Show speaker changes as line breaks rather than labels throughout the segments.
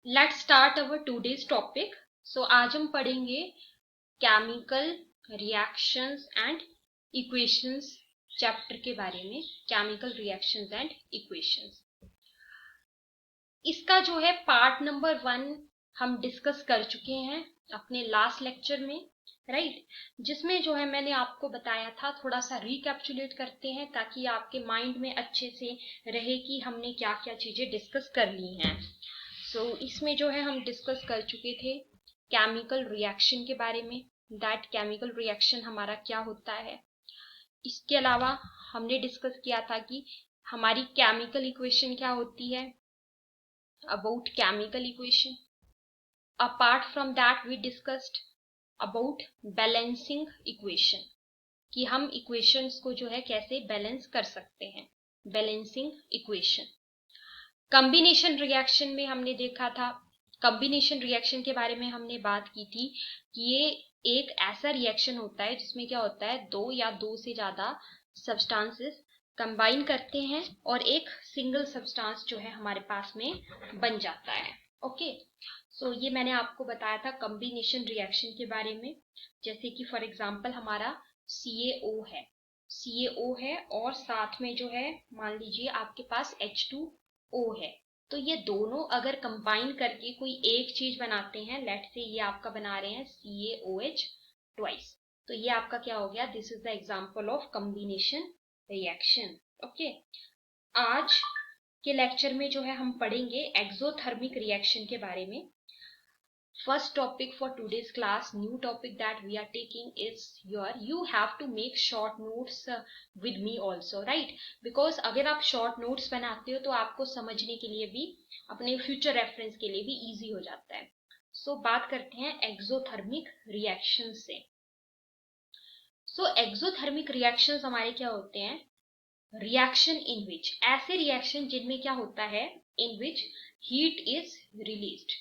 Let's start our today's topic. So आज हम पढ़ेंगे chemical reactions and equations chapter के बारे में। केमिकल रिएक्शंस एंड इक्वेशंस, इसका जो है पार्ट नंबर 1 हम डिस्कस कर चुके हैं अपने लास्ट लेक्चर में, राइट। जिसमें जो है मैंने आपको बताया था, थोड़ा सा रिकैप्चुलेट करते हैं ताकि आपके माइंड में अच्छे से रहे कि हमने क्या क्या चीजें डिस्कस कर ली हैं। इसमें जो है हम डिस्कस कर चुके थे केमिकल रिएक्शन के बारे में, दैट केमिकल रिएक्शन हमारा क्या होता है। इसके अलावा हमने डिस्कस किया था कि हमारी केमिकल इक्वेशन क्या होती है, about chemical equation. Apart from that we discussed about balancing equation, कि हम इक्वेशंस को जो है कैसे बैलेंस कर सकते हैं, बैलेंसिंग इक्वेशन। कॉम्बिनेशन रिएक्शन में हमने देखा था, कॉम्बिनेशन रिएक्शन के बारे में हमने बात की थी कि ये एक ऐसा रिएक्शन होता है जिसमें क्या होता है, दो या दो से ज्यादा सब्सटेंसेस कंबाइन करते हैं और एक सिंगल सब्सटेंस जो है हमारे पास में बन जाता है। ओके, सो ये मैंने आपको बताया था कॉम्बिनेशन रिएक्शन के बारे में। जैसे कि फॉर एग्जांपल हमारा CaO है, CaO है और साथ में जो है मान लीजिए आपके पास H2O है। तो ये दोनों अगर कंबाइन करके कोई एक चीज बनाते हैं, लेट से ये आपका बना रहे हैं CaOH ट्वाइस, तो ये आपका क्या हो गया, this is the example of combination reaction. Okay, आज के लेक्चर में जो है हम पढ़ेंगे एक्सोथर्मिक रिएक्शन के बारे में। First topic for today's class, new topic that we are taking is you have to make short notes with me also, right? Because अगर आप short notes बनाते हो तो आपको समझने के लिए भी, अपने future reference के लिए भी easy हो जाता है। So बात करते हैं exothermic reactions से। So exothermic reactions हमारे क्या होते हैं, reaction in which, ऐसे reaction जिनमें क्या होता है, in which heat is released,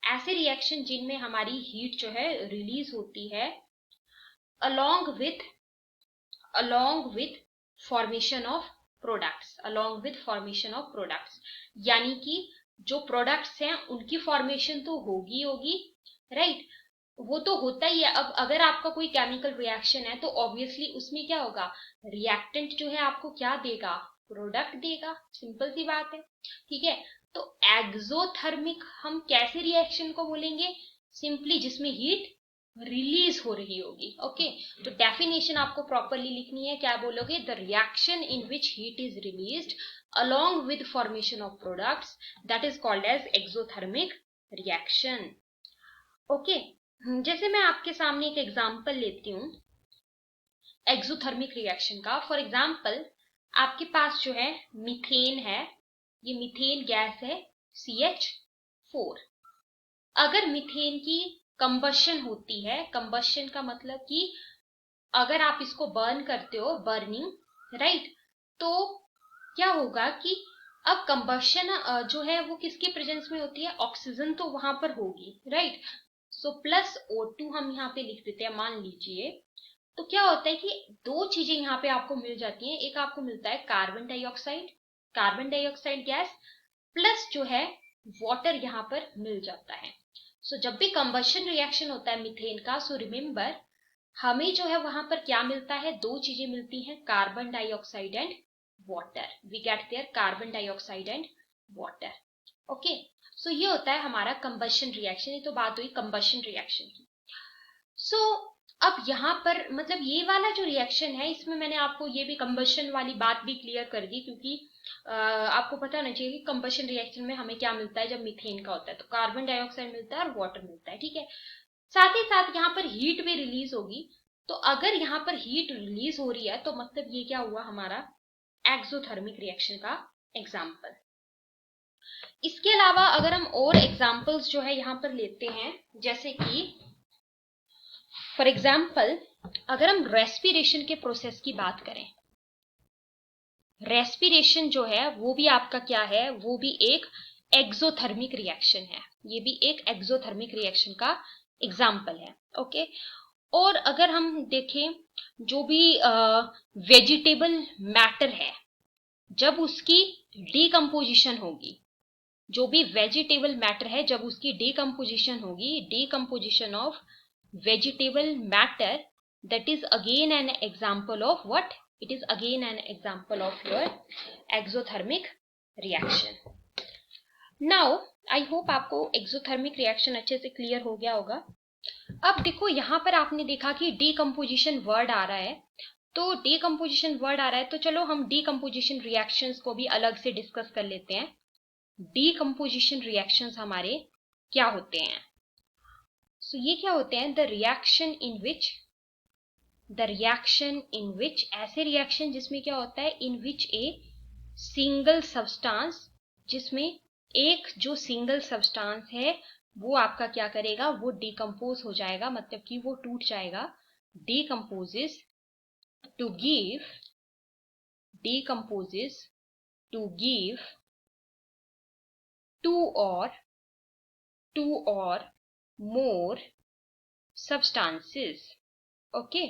ऐसे रिएक्शन जिनमें हमारी हीट जो है रिलीज होती है along with formation of products, यानी कि जो प्रोडक्ट्स हैं उनकी फॉर्मेशन तो होगी, राइट। वो तो होता ही है। अब अगर आपका कोई केमिकल रिएक्शन है तो ऑब्वियसली उसमें क्या होगा, रिएक्टेंट जो है आपको क्या देगा, प्रोडक्ट देगा, सिंपल सी बात है, ठीक है। तो एक्सोथर्मिक हम कैसे रिएक्शन को बोलेंगे, सिंपली जिसमें हीट रिलीज हो रही होगी। ओके, तो डेफिनेशन आपको प्रॉपरली लिखनी है, क्या बोलोगे, the reaction in which heat is released along with formation of products that is called as exothermic reaction। Okay, जैसे मैं आपके सामने एक एग्जांपल लेती हूँ एक्सोथर्मिक रिएक्शन का। फॉर एग्जांपल आपके पास जो है मीथेन है, ये मीथेन गैस है CH4। अगर मीथेन की कंबशन होती है, कंबशन का मतलब कि अगर आप इसको बर्न करते हो, बर्निंग, राइट, तो क्या होगा कि अब कंबशन जो है वो किसके प्रेजेंस में होती है, ऑक्सीजन तो वहां पर होगी, राइट। सो प्लस O2 हम यहाँ पे लिख देते हैं, मान लीजिए। तो क्या होता है कि दो चीजें यहाँ पे आपको मिल जाती हैं, एक आपको मिलता है कार्बन डाइऑक्साइड गैस, प्लस जो है वाटर यहाँ पर मिल जाता है। सो जब भी कंबशन रिएक्शन होता है मीथेन का, सो रिमेंबर हमें जो है वहां पर क्या मिलता है, दो चीजें मिलती हैं, carbon dioxide and water. We get there carbon dioxide and water. Okay, so ये होता है हमारा कंबशन रिएक्शन। ये तो बात हुई कंबशन रिएक्शन की। सो अब यहाँ पर मतलब ये वाला जो रिएक्शन है, इसमें मैंने आपको ये भी कंबशन वाली बात भी क्लियर कर दी, क्योंकि आपको पता होना चाहिए कि कंबशन रिएक्शन में हमें क्या मिलता है। जब मीथेन का होता है तो कार्बन डाइऑक्साइड मिलता है और वाटर मिलता है, ठीक है। साथ ही साथ यहाँ पर हीट भी रिलीज होगी। तो अगर यहाँ पर हीट रिलीज हो रही है तो मतलब ये क्या हुआ, हमारा एक्सोथर्मिक रिएक्शन का एग्जाम्पल। इसके अलावा अगर हम और एग्जाम्पल्स जो है यहाँ पर लेते हैं, जैसे कि फॉर एग्जाम्पल अगर हम रेस्पिरेशन के प्रोसेस की बात करें, रेस्पिरेशन जो है वो भी आपका क्या है, वो भी एक एक्सोथर्मिक रिएक्शन है। ये भी एक एक्सोथर्मिक रिएक्शन का एग्जाम्पल है। ओके, और अगर हम देखें जो भी वेजिटेबल मैटर है, जब उसकी डिकम्पोजिशन होगी, जो भी वेजिटेबल मैटर है जब उसकी डीकम्पोजिशन होगी, decomposition of vegetable matter, that is again an example of what? It is again an example of your exothermic reaction. Now I hope आपको exothermic reaction अच्छे से क्लियर हो गया होगा. अब देखो यहां पर आपने देखा कि डीकम्पोजिशन वर्ड आ रहा है, तो डीकम्पोजिशन वर्ड आ रहा है तो चलो हम डीकम्पोजिशन रिएक्शंस को भी अलग से डिस्कस कर लेते हैं. डीकम्पोजिशन रिएक्शंस हमारे क्या होते हैं? सो ये क्या होते हैं? द रिएक्शन इन विच, ऐसे रिएक्शन जिसमें क्या होता है? इन विच ए सिंगल सब्सटेंस, जिसमें एक जो सिंगल सब्सटेंस है वो आपका क्या करेगा? वो डिकम्पोज हो जाएगा, मतलब कि वो टूट जाएगा. decomposes to give two or more substances. Okay,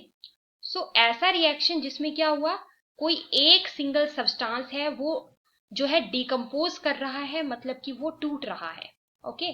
so ऐसा रिएक्शन जिसमें क्या हुआ? कोई एक सिंगल सब्सटेंस है वो जो है डिकम्पोज कर रहा है, मतलब कि वो टूट रहा है. ओके,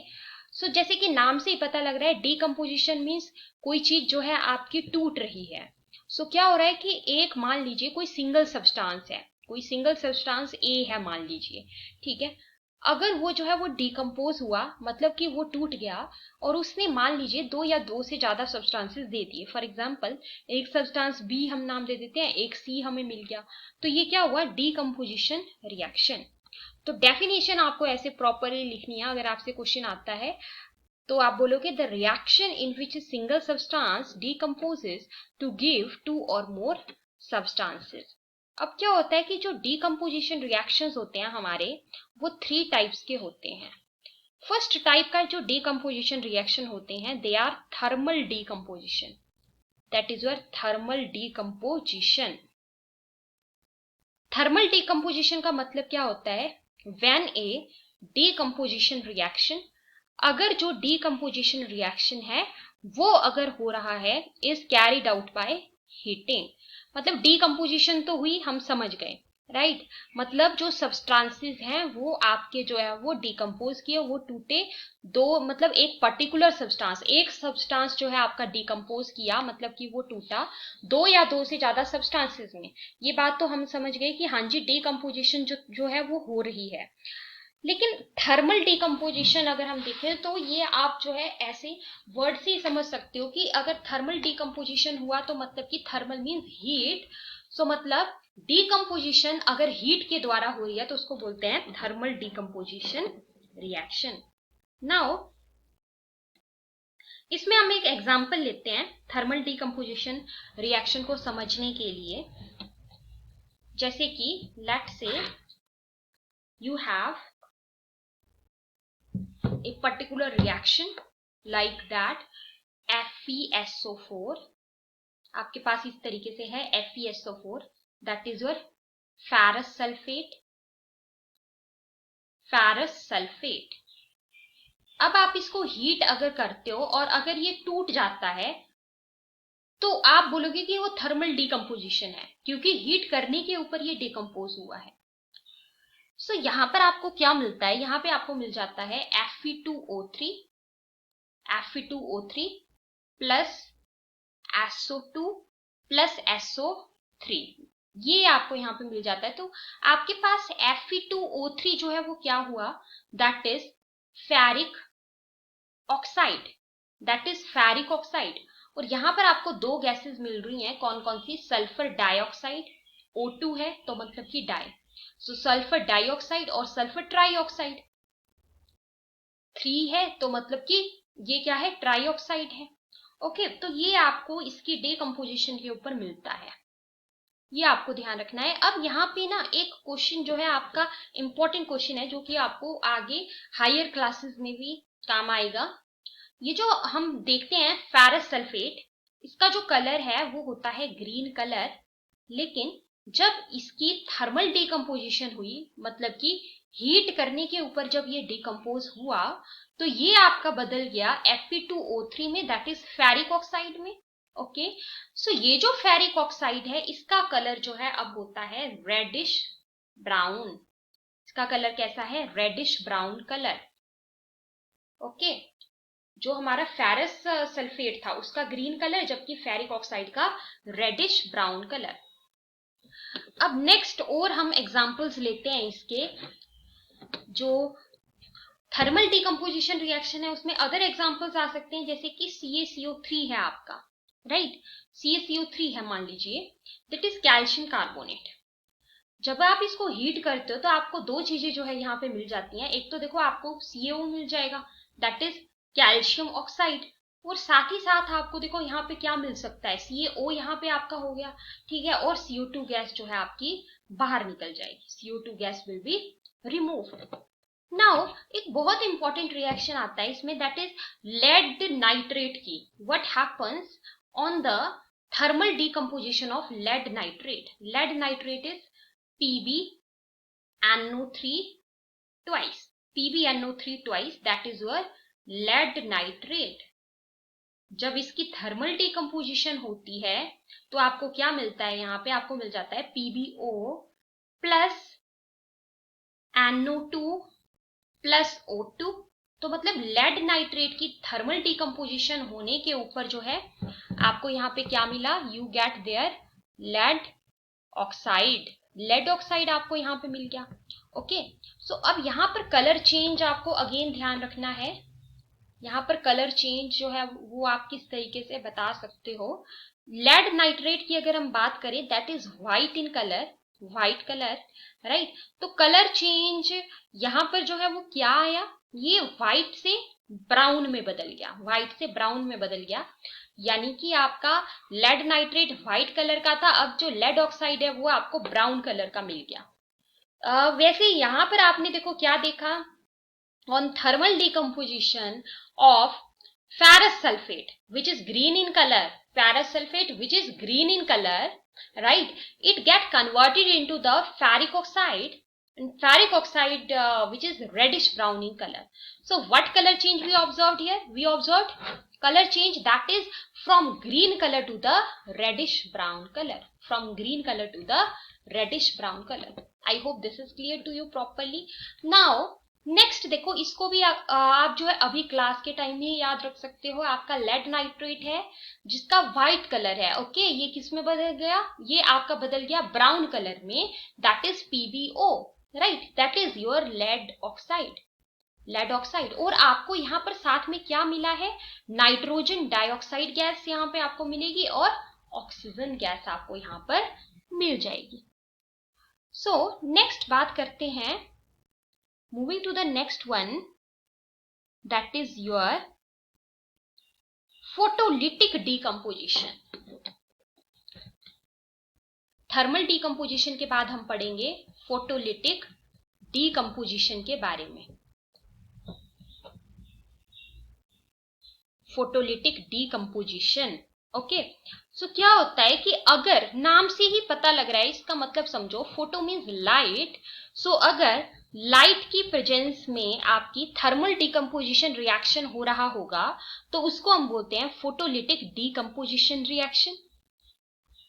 सो जैसे कि नाम से ही पता लग रहा है डीकम्पोजिशन मीन्स कोई चीज जो है आपकी टूट रही है. सो क्या हो रहा है कि एक मान लीजिए कोई सिंगल सब्सटेंस है, कोई सिंगल सब्सटेंस ए है मान लीजिए, ठीक है. अगर वो जो है वो डिकम्पोज हुआ, मतलब कि वो टूट गया, और उसने मान लीजिए दो या दो से ज्यादा सब्सटेंसेस दे दिए. फॉर एग्जांपल एक सब्सटेंस बी हम नाम दे देते हैं, एक सी हमें मिल गया, तो ये क्या हुआ? Decomposition reaction. तो डेफिनेशन आपको ऐसे प्रॉपरली लिखनी है. अगर आपसे क्वेश्चन आता है तो आप बोलोगे the reaction in which single substance decomposes to give two or more substances. अब क्या होता है कि जो डीकम्पोजिशन रिएक्शंस होते हैं हमारे, वो 3 टाइप्स के होते हैं. फर्स्ट टाइप का जो डीकम्पोजिशन रिएक्शन होते हैं, they are thermal decomposition. That is your thermal decomposition. Thermal decomposition का मतलब क्या होता है? व्हेन ए डीकम्पोजिशन रिएक्शन, अगर जो डीकम्पोजिशन रिएक्शन है वो अगर हो रहा है is carried out by heating. मतलब डीकम्पोजिशन तो हुई, हम समझ गए, राइट? मतलब जो सब्सटेंसेस हैं वो आपके जो है वो डिकम्पोज किए, वो टूटे. दो मतलब एक पर्टिकुलर सब्सटेंस, एक सब्सटेंस जो है आपका डिकम्पोज किया, मतलब कि वो टूटा दो या दो से ज्यादा सब्सटेंसेस में. ये बात तो हम समझ गए कि हाँ जी डीकम्पोजिशन जो है वो हो रही है. लेकिन थर्मल डीकम्पोजिशन अगर हम देखें तो ये आप जो है ऐसे वर्ड से ही समझ सकते हो कि अगर थर्मल डीकम्पोजिशन हुआ तो मतलब कि थर्मल मींस हीट. सो मतलब डीकम्पोजिशन अगर हीट के द्वारा हो रही है तो उसको बोलते हैं थर्मल डीकम्पोजिशन रिएक्शन. नाउ इसमें हम एक एग्जांपल लेते हैं थर्मल डीकम्पोजिशन रिएक्शन को समझने के लिए. जैसे कि लेट से you have a particular reaction like that FeSO4. आपके पास इस तरीके से है FeSO4, that is your ferrous sulfate. अब आप इसको हीट अगर करते हो और अगर ये टूट जाता है तो आप बोलोगे कि वो थर्मल डीकम्पोजिशन है, क्योंकि हीट करने के ऊपर ये डिकम्पोज हुआ है. सो यहां पर आपको क्या मिलता है? यहां पे आपको मिल जाता है Fe2O3 plus SO2 plus SO3. ये आपको यहाँ पे मिल जाता है. तो आपके पास Fe2O3 जो है वो क्या हुआ? That is ferric oxide. और यहाँ पर आपको दो गैसेस मिल रही हैं. कौन कौन सी? सल्फर डाइऑक्साइड, O2 है तो मतलब कि डाई. सो सल्फर डाइऑक्साइड और सल्फर ट्राइऑक्साइड. 3 है तो मतलब कि ये क्या है? ट्राइऑक्साइड है. ओके, तो ये आपको इसकी डीकम्पोजिशन के ऊपर मिलता है, ये आपको ध्यान रखना है. अब यहाँ पे ना एक क्वेश्चन जो है आपका इंपॉर्टेंट क्वेश्चन है, जो कि आपको आगे हायर क्लासेस में भी काम आएगा. ये जो हम देखते हैं फेरस सल्फेट, इसका जो कलर है वो होता है ग्रीन कलर. लेकिन जब इसकी थर्मल डीकम्पोजिशन हुई, मतलब कि हीट करने के ऊपर जब ये डिकम्पोज हुआ, तो ये आपका बदल गया Fe2O3 में, दैट इज फेरिक ऑक्साइड में. ओके, सो ये जो फेरिक ऑक्साइड है इसका कलर जो है अब होता है रेडिश ब्राउन. इसका कलर कैसा है, रेडिश ब्राउन कलर। ओके, जो हमारा फेरस सल्फेट था उसका ग्रीन कलर, जबकि फेरिक ऑक्साइड का रेडिश ब्राउन कलर। अब नेक्स्ट और हम एग्जांपल्स लेते हैं इसके, जो थर्मल डिकम्पोजिशन रिएक्शन है उसमें अदर एग्जांपल्स आ सकते हैं, जैसे कि CaCO3 है आपका, राइट, CaCO3 है मान लीजिए, दैट इज कैल्शियम कार्बोनेट। जब आप इसको हीट करते हो तो आपको दो चीजें जो है यहाँ पे मिल जाती हैं। एक तो देखो आपको CaO मिल जाएगा, दैट इज कैल्शियम ऑक्साइड, और साथ ही साथ आपको देखो यहाँ पे क्या मिल सकता है, CaO यहाँ पे आपका हो गया, ठीक है, और CO2 गैस जो है आपकी बाहर निकल जाएगी, CO2 gas will be remove. Now एक बहुत इंपॉर्टेंट रिएक्शन आता है इसमें, दैट इज लेड नाइट्रेट की। What happens on the thermal decomposition of lead nitrate? Lead nitrate is PbNO3 twice, PbNO3 twice, that is your lead nitrate। जब इसकी thermal decomposition होती है तो आपको क्या मिलता है, यहाँ पे आपको मिल जाता है PbO plus NO2 plus O2। तो मतलब लेड नाइट्रेट की थर्मल डिकम्पोजिशन होने के ऊपर जो है आपको यहाँ पे क्या मिला, you get there lead oxide. Lead oxide आपको यहाँ पे मिल गया। ओके, सो अब यहाँ पर कलर चेंज आपको अगेन ध्यान रखना है। यहाँ पर कलर चेंज जो है वो आप किस तरीके से बता सकते हो। लेड नाइट्रेट की अगर हम बात करें, that is white in colour, white colour, right. तो कलर चेंज यहाँ पर जो है वो क्या आया, ये व्हाइट से ब्राउन में बदल गया, व्हाइट से ब्राउन में बदल गया, यानी कि आपका लेड नाइट्रेट व्हाइट कलर का था, अब जो लेड ऑक्साइड है वो आपको ब्राउन कलर का मिल गया। वैसे यहाँ पर आपने देखो क्या देखा, on thermal decomposition of ferrous sulfate which is green in color, ferrous sulfate which is green in color, right, it get converted into the ferric oxide, and ferric oxide which is reddish brown in color. So what color change we observed here? We observed color change, that is from green color to the reddish brown color, from green color to the reddish brown color. I hope this is clear to you properly. Now next देखो, इसको भी आप जो है अभी class के time में याद रख सकते हो। आपका लेड नाइट्रेट है जिसका व्हाइट कलर है, ओके, ये किस में बदल गया, ये आपका बदल गया ब्राउन कलर में, that is PbO, right, that is your lead oxide, lead oxide. और आपको यहाँ पर साथ में क्या मिला है, नाइट्रोजन डाइऑक्साइड गैस यहाँ पे आपको मिलेगी और ऑक्सीजन गैस आपको यहाँ पर मिल जाएगी। सो नेक्स्ट बात करते हैं, moving to the next one, that is your photolytic decomposition। Thermal decomposition के बाद हम पढ़ेंगे फोटोलिटिक डिकम्पोजिशन के बारे में। फोटोलिटिक डिकम्पोजिशन, ओके, सो क्या होता है कि अगर नाम से ही पता लग रहा है, इसका मतलब समझो, फोटो मीन्स लाइट, सो अगर लाइट की प्रेजेंस में आपकी थर्मल डिकम्पोजिशन रिएक्शन हो रहा होगा तो उसको हम बोलते हैं फोटोलिटिक डिकम्पोजिशन रिएक्शन।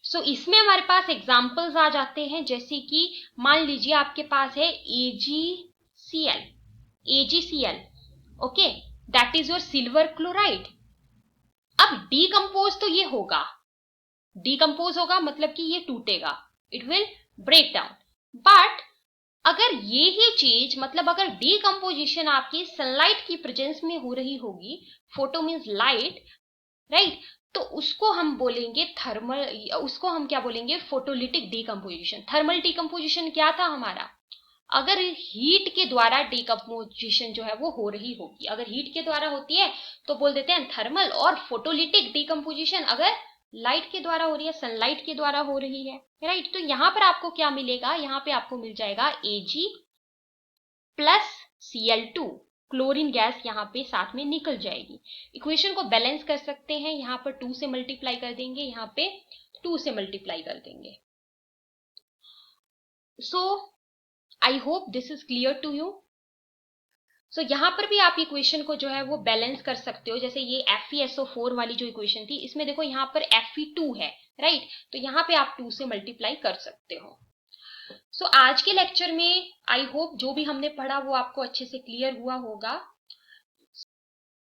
सो इसमें हमारे पास एग्जांपल्स आ जाते हैं, जैसे कि मान लीजिए आपके पास है AgCl, okay, that is your silver chloride. अब डिकम्पोज तो ये होगा, डिकम्पोज होगा मतलब कि ये टूटेगा, it will break down, but अगर ये ही चीज, मतलब अगर डिकम्पोजिशन आपकी सनलाइट की प्रेजेंस में हो रही होगी, फोटो मीन्स लाइट, राइट, तो उसको हम बोलेंगे थर्मल, उसको हम क्या बोलेंगे, फोटोलिटिक डिकम्पोजिशन। थर्मल डिकम्पोजिशन क्या था हमारा, अगर हीट के द्वारा डिकम्पोजिशन जो है वो हो रही होगी, अगर हीट के द्वारा होती है तो बोल देते हैं थर्मल, और फोटोलिटिक डिकम्पोजिशन अगर लाइट के द्वारा हो रही है, सनलाइट के द्वारा हो रही है, राइट। तो यहां पर आपको क्या मिलेगा, यहाँ पे आपको मिल जाएगा Ag plus Cl2, chlorine gas यहाँ पे साथ में निकल जाएगी। इक्वेशन को बैलेंस कर सकते हैं, यहाँ पर 2 से मल्टीप्लाई कर देंगे, यहाँ पे 2 से मल्टीप्लाई कर देंगे। So I hope this is clear to you. So यहाँ पर भी आप इक्वेशन को जो है वो बैलेंस कर सकते हो, जैसे ये FeSO4 वाली जो इक्वेशन थी, इसमें देखो यहाँ पर Fe2 है, राइट, तो यहाँ पे आप 2 से मल्टीप्लाई कर सकते हो। सो आज के लेक्चर में आई होप जो भी हमने पढ़ा वो आपको अच्छे से क्लियर हुआ होगा।